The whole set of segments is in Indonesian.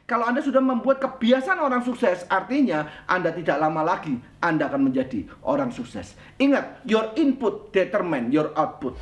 Kalau Anda sudah membuat kebiasaan orang sukses, artinya Anda tidak lama lagi Anda akan menjadi orang sukses. Ingat, your input determine your output.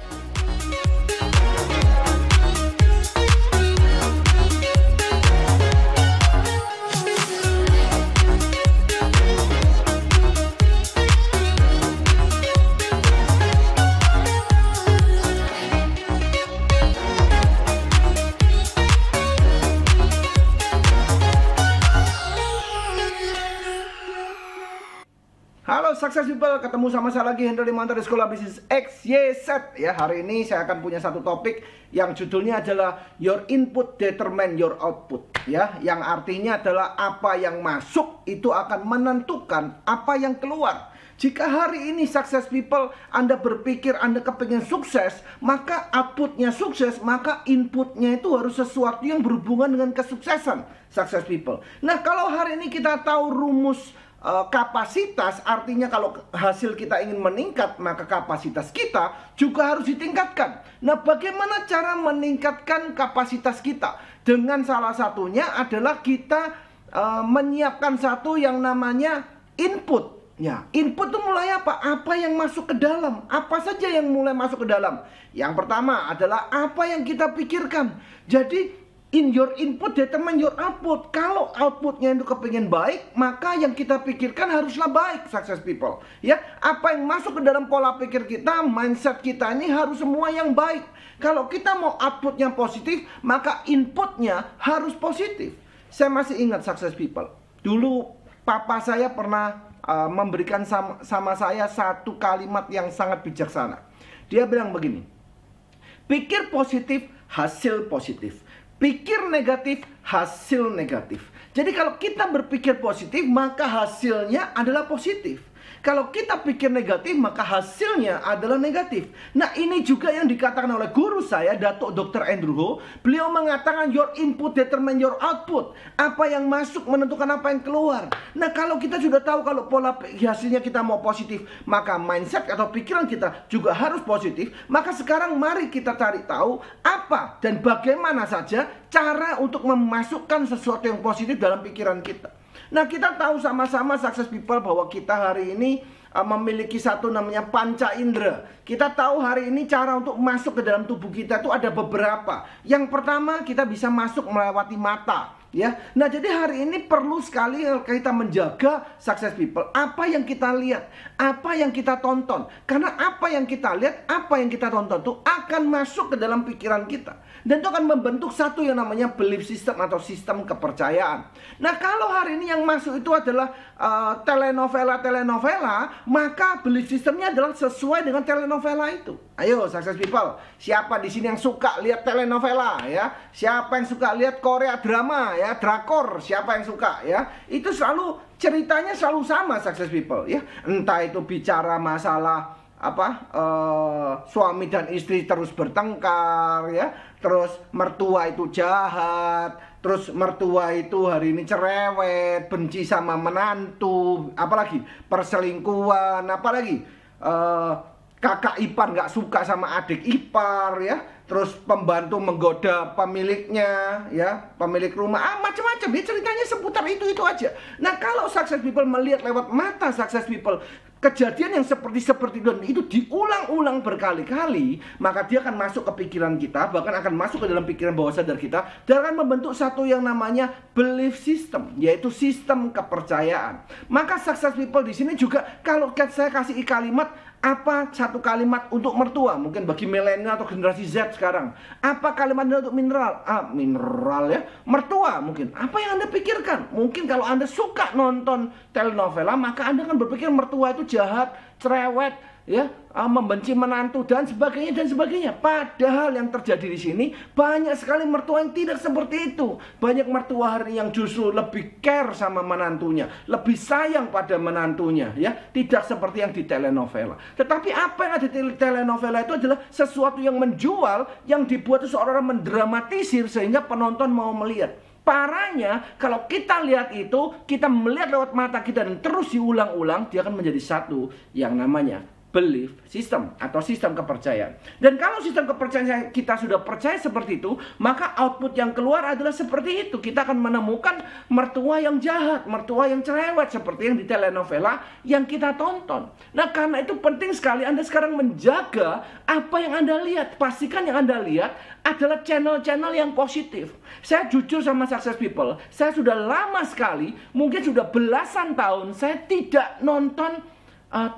Halo Success People, ketemu sama saya lagi Hendro Limanto dari Sekolah Bisnis XYZ. Ya, hari ini saya akan punya satu topik yang judulnya adalah Your Input Determine Your Output. Ya, yang artinya adalah apa yang masuk itu akan menentukan apa yang keluar. Jika hari ini Success People Anda berpikir Anda kepingin sukses, maka outputnya sukses, maka inputnya itu harus sesuatu yang berhubungan dengan kesuksesan Success People. Nah, kalau hari ini kita tahu rumus kapasitas, artinya kalau hasil kita ingin meningkat, maka kapasitas kita juga harus ditingkatkan. Nah, bagaimana cara meningkatkan kapasitas kita? Dengan salah satunya adalah kita menyiapkan satu yang namanya input. Ya, input itu mulai apa? Apa yang masuk ke dalam? Apa saja yang mulai masuk ke dalam? Yang pertama adalah apa yang kita pikirkan. Jadi in your input determine your output. Kalau outputnya itu kepingin baik, maka yang kita pikirkan haruslah baik, Success People. Ya, apa yang masuk ke dalam pola pikir kita, mindset kita ini harus semua yang baik. Kalau kita mau outputnya positif, maka inputnya harus positif. Saya masih ingat Success People. Dulu papa saya pernah memberikan sama saya satu kalimat yang sangat bijaksana. Dia bilang begini, pikir positif, hasil positif. Pikir negatif, hasil negatif. Jadi kalau kita berpikir positif, maka hasilnya adalah positif. Kalau kita pikir negatif, maka hasilnya adalah negatif. Nah, ini juga yang dikatakan oleh guru saya, Datuk Dr. Andrew Ho. Beliau mengatakan your input determine your output. Apa yang masuk menentukan apa yang keluar. Nah, kalau kita sudah tahu kalau pola hasilnya kita mau positif, maka mindset atau pikiran kita juga harus positif. Maka sekarang mari kita cari tahu apa dan bagaimana saja cara untuk memasukkan sesuatu yang positif dalam pikiran kita. Nah, kita tahu sama-sama Success People bahwa kita hari ini memiliki satu namanya panca indera. Kita tahu hari ini cara untuk masuk ke dalam tubuh kita itu ada beberapa. Yang pertama, kita bisa masuk melewati mata. Ya, nah jadi hari ini perlu sekali kita menjaga Success People. Apa yang kita lihat, apa yang kita tonton. Karena apa yang kita lihat, apa yang kita tonton itu akan masuk ke dalam pikiran kita. Dan itu akan membentuk satu yang namanya belief system atau sistem kepercayaan. Nah, kalau hari ini yang masuk itu adalah telenovela, maka belief systemnya adalah sesuai dengan telenovela itu. Ayo Success People, siapa di sini yang suka lihat telenovela ya? Siapa yang suka lihat Korea drama ya, drakor, siapa yang suka ya? Itu selalu ceritanya selalu sama Success People ya. Entah itu bicara masalah suami dan istri terus bertengkar ya, terus mertua itu jahat, terus mertua itu hari ini cerewet, benci sama menantu, apalagi perselingkuhan, apalagi kakak ipar nggak suka sama adik ipar ya, terus pembantu menggoda pemiliknya ya, pemilik rumah, macam-macam ya, ceritanya seputar itu aja. Nah, kalau Success People melihat lewat mata Success People kejadian yang seperti itu diulang-ulang berkali-kali, maka dia akan masuk ke pikiran kita, bahkan akan masuk ke dalam pikiran bawah sadar kita, dan akan membentuk satu yang namanya belief system, yaitu sistem kepercayaan. Maka Success People di sini juga, kalau saya kasih kalimat, apa satu kalimat untuk mertua, mungkin bagi milenial atau generasi Z sekarang, apa kalimatnya untuk mineral ya, mertua mungkin. Apa yang Anda pikirkan? Mungkin kalau Anda suka nonton telenovela, maka Anda akan berpikir mertua itu jahat, cerewet, ya, membenci menantu dan sebagainya. Padahal yang terjadi di sini banyak sekali mertua yang tidak seperti itu. Banyak mertua hari yang justru lebih care sama menantunya, lebih sayang pada menantunya, ya, tidak seperti yang di telenovela. Tetapi apa yang ada di telenovela itu adalah sesuatu yang menjual, yang dibuat seseorang mendramatisir sehingga penonton mau melihat. Parahnya, kalau kita lihat itu, kita melihat lewat mata kita dan terus diulang-ulang, dia akan menjadi satu yang namanya belief system atau sistem kepercayaan. Dan kalau sistem kepercayaan kita sudah percaya seperti itu, maka output yang keluar adalah seperti itu. Kita akan menemukan mertua yang jahat, mertua yang cerewet seperti yang di telenovela yang kita tonton. Nah, karena itu penting sekali Anda sekarang menjaga apa yang Anda lihat. Pastikan yang Anda lihat adalah channel-channel yang positif. Saya jujur sama Success People, saya sudah lama sekali, mungkin sudah belasan tahun saya tidak nonton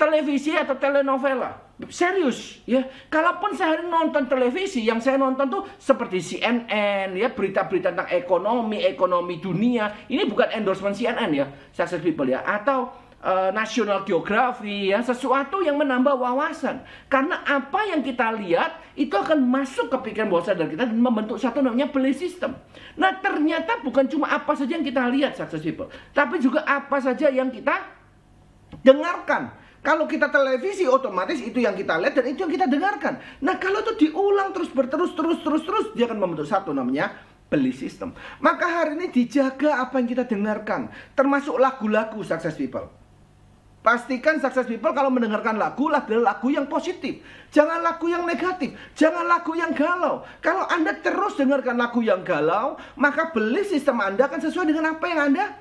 televisi atau telenovela. Serius ya. Kalaupun saya nonton televisi, yang saya nonton tuh seperti CNN ya, berita-berita tentang ekonomi dunia. Ini bukan endorsement CNN ya, Success People ya, atau National Geography ya, sesuatu yang menambah wawasan. Karena apa yang kita lihat itu akan masuk ke pikiran bawah sadar kita dan membentuk satu namanya belief system. Nah, ternyata bukan cuma apa saja yang kita lihat Success People, tapi juga apa saja yang kita dengarkan. Kalau kita televisi, otomatis itu yang kita lihat dan itu yang kita dengarkan. Nah, kalau itu diulang terus, terus, dia akan membentuk satu namanya belief system. Maka hari ini dijaga apa yang kita dengarkan, termasuk lagu-lagu Success People. Pastikan Success People kalau mendengarkan lagu adalah lagu yang positif. Jangan lagu yang negatif, jangan lagu yang galau. Kalau Anda terus dengarkan lagu yang galau, maka belief system Anda akan sesuai dengan apa yang Anda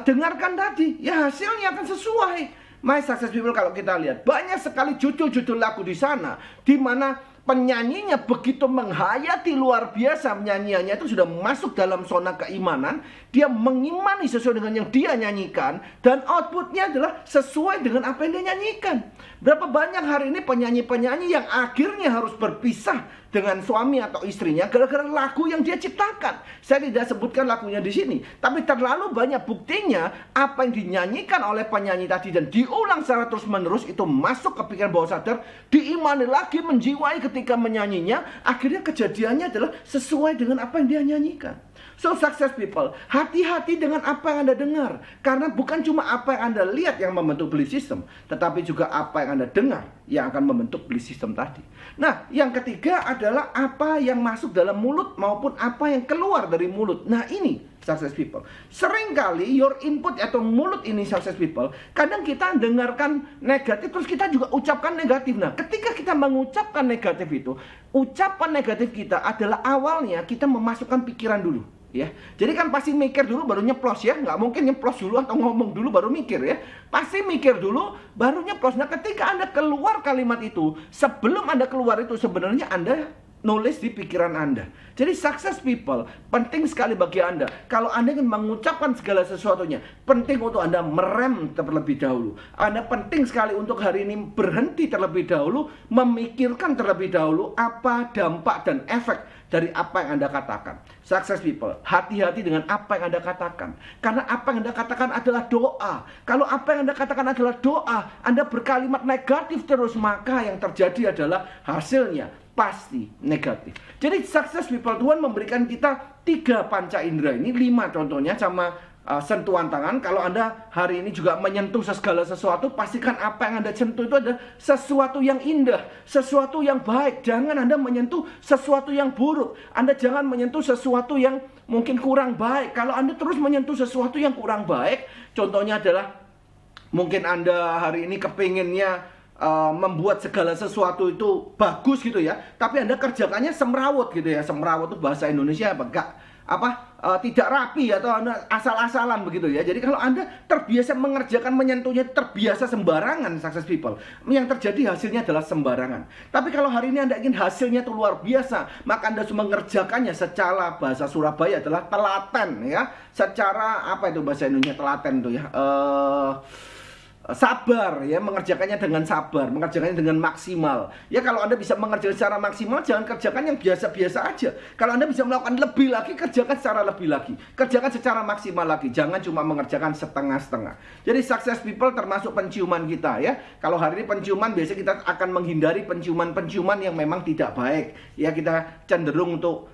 dengarkan tadi. Ya, hasilnya akan sesuai. My Success People, kalau kita lihat banyak sekali judul-judul lagu di sana, di mana penyanyinya begitu menghayati luar biasa, penyanyiannya itu sudah masuk dalam zona keimanan. Dia mengimani sesuai dengan yang dia nyanyikan, dan outputnya adalah sesuai dengan apa yang dia nyanyikan. Berapa banyak hari ini penyanyi-penyanyi yang akhirnya harus berpisah dengan suami atau istrinya gara-gara lagu yang dia ciptakan. Saya tidak sebutkan lagunya di sini, tapi terlalu banyak buktinya apa yang dinyanyikan oleh penyanyi tadi dan diulang secara terus-menerus itu masuk ke pikiran bawah sadar, diimani lagi, menjiwai ketika menyanyinya, akhirnya kejadiannya adalah sesuai dengan apa yang dia nyanyikan. So, Success People, hati-hati dengan apa yang Anda dengar. Karena bukan cuma apa yang Anda lihat yang membentuk belief system, tetapi juga apa yang Anda dengar yang akan membentuk belief system tadi. Nah, yang ketiga adalah apa yang masuk dalam mulut maupun apa yang keluar dari mulut. Nah, ini Success People. Seringkali your input atau mulut ini Success People, kadang kita dengarkan negatif terus kita juga ucapkan negatif. Nah, ketika kita mengucapkan negatif itu, ucapan negatif kita adalah awalnya kita memasukkan pikiran dulu. Ya, jadi kan pasti mikir dulu baru nyeplos ya, nggak mungkin nyeplos dulu atau ngomong dulu baru mikir ya, pasti mikir dulu baru nyeplos. Nah, ketika Anda keluar kalimat itu, sebelum Anda keluar itu sebenarnya Anda nulis di pikiran Anda. Jadi Success People, penting sekali bagi Anda, kalau Anda ingin mengucapkan segala sesuatunya, penting untuk Anda merem terlebih dahulu. Anda penting sekali untuk hari ini berhenti terlebih dahulu, memikirkan terlebih dahulu apa dampak dan efek dari apa yang Anda katakan. Success People, hati-hati dengan apa yang Anda katakan. Karena apa yang Anda katakan adalah doa. Kalau apa yang Anda katakan adalah doa, Anda berkalimat negatif terus, maka yang terjadi adalah hasilnya pasti negatif. Jadi Success People, Tuhan memberikan kita 3 panca indera ini, 5 contohnya sama sentuhan tangan. Kalau Anda hari ini juga menyentuh segala sesuatu, pastikan apa yang Anda sentuh itu adalah sesuatu yang indah, sesuatu yang baik. Jangan Anda menyentuh sesuatu yang buruk. Anda jangan menyentuh sesuatu yang mungkin kurang baik. Kalau Anda terus menyentuh sesuatu yang kurang baik, contohnya adalah mungkin Anda hari ini kepinginnya membuat segala sesuatu itu bagus gitu ya, tapi Anda kerjakannya semrawut gitu ya. Semrawut itu bahasa Indonesia tidak rapi atau asal-asalan begitu ya. Jadi kalau Anda terbiasa mengerjakan, menyentuhnya terbiasa sembarangan, Success People, yang terjadi hasilnya adalah sembarangan. Tapi kalau hari ini Anda ingin hasilnya itu luar biasa, maka Anda harus mengerjakannya secara bahasa Surabaya adalah telaten ya. Secara apa itu bahasa Indonesia telaten itu ya? Sabar ya, mengerjakannya dengan sabar, mengerjakannya dengan maksimal. Ya, kalau Anda bisa mengerjakan secara maksimal, jangan kerjakan yang biasa-biasa aja. Kalau Anda bisa melakukan lebih lagi, kerjakan secara lebih lagi. Kerjakan secara maksimal lagi, jangan cuma mengerjakan setengah-setengah. Jadi Success People termasuk penciuman kita ya. Kalau hari ini penciuman, biasanya kita akan menghindari penciuman-penciuman yang memang tidak baik. Ya, kita cenderung untuk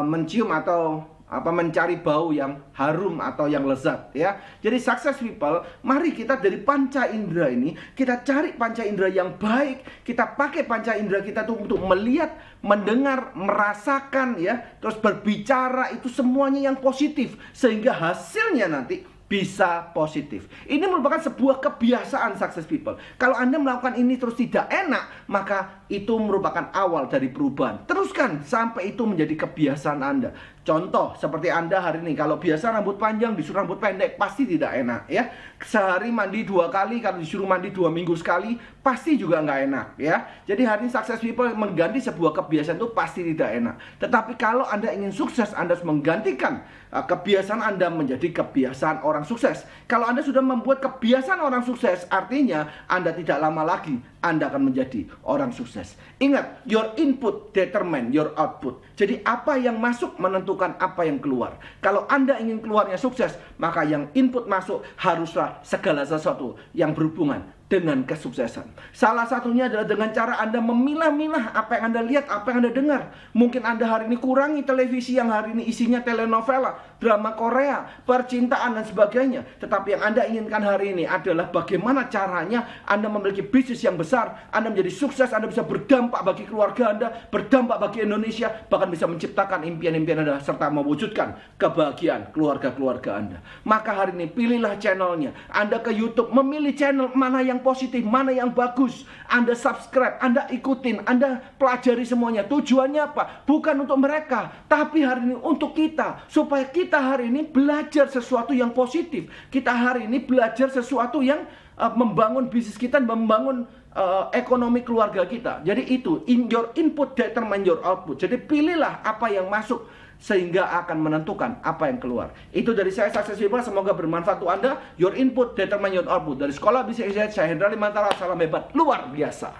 mencium atau mencari bau yang harum atau yang lezat ya. Jadi Success People, mari kita dari panca indera ini, kita cari panca indera yang baik. Kita pakai panca indera kita tuh untuk melihat, mendengar, merasakan ya, terus berbicara, itu semuanya yang positif, sehingga hasilnya nanti bisa positif. Ini merupakan sebuah kebiasaan success people. Kalau Anda melakukan ini terus tidak enak, maka itu merupakan awal dari perubahan. Teruskan sampai itu menjadi kebiasaan Anda. Contoh seperti Anda hari ini, kalau biasa rambut panjang disuruh rambut pendek, pasti tidak enak ya. Sehari mandi 2 kali, kalau disuruh mandi 2 minggu sekali, pasti juga nggak enak ya. Jadi hari ini success people mengganti sebuah kebiasaan itu pasti tidak enak. Tetapi kalau Anda ingin sukses, Anda harus menggantikan kebiasaan Anda menjadi kebiasaan orang sukses. Kalau Anda sudah membuat kebiasaan orang sukses, artinya Anda tidak lama lagi Anda akan menjadi orang sukses. Ingat, your input determine your output. Jadi apa yang masuk menentukan apa yang keluar. Kalau Anda ingin keluarnya sukses, maka yang input masuk haruslah segala sesuatu yang berhubungan dengan kesuksesan. Salah satunya adalah dengan cara Anda memilah-milah apa yang Anda lihat, apa yang Anda dengar. Mungkin Anda hari ini kurangi televisi yang hari ini isinya telenovela, drama Korea, percintaan dan sebagainya. Tetapi yang Anda inginkan hari ini adalah bagaimana caranya Anda memiliki bisnis yang besar, Anda menjadi sukses, Anda bisa berdampak bagi keluarga Anda, berdampak bagi Indonesia, bahkan bisa menciptakan impian-impian Anda serta mewujudkan kebahagiaan keluarga-keluarga Anda. Maka hari ini pilihlah channelnya. Anda ke YouTube memilih channel mana yang positif, mana yang bagus. Anda subscribe, Anda ikutin, Anda pelajari semuanya. Tujuannya apa? Bukan untuk mereka, tapi hari ini untuk kita. Supaya kita hari ini belajar sesuatu yang positif. Kita hari ini belajar sesuatu yang membangun bisnis kita, membangun ekonomi keluarga kita. Jadi itu, your input determine your output. Jadi pilihlah apa yang masuk sehingga akan menentukan apa yang keluar. Itu dari saya, Success People. Semoga bermanfaat untuk Anda. Your input determine your output. Dari Sekolah Bisnis Exit, saya Hendra Limantara. Salam hebat luar biasa.